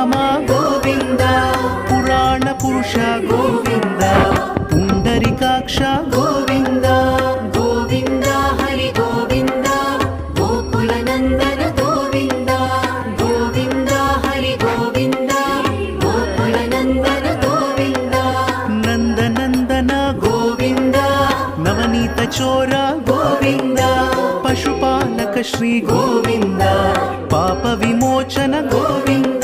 రామ గోవింద పురాణ పురుష గోవింద పుండరీకాక్ష గోవింద గోవింద హరి గోవింద గోకుల నందన గోవింద గోవింద హరి గోవింద గోకుల నందన గోవింద నందనందన గోవింద నవనీత చోర గోవింద పశుపాలక శ్రీ గోవింద పాప విమోచన గోవింద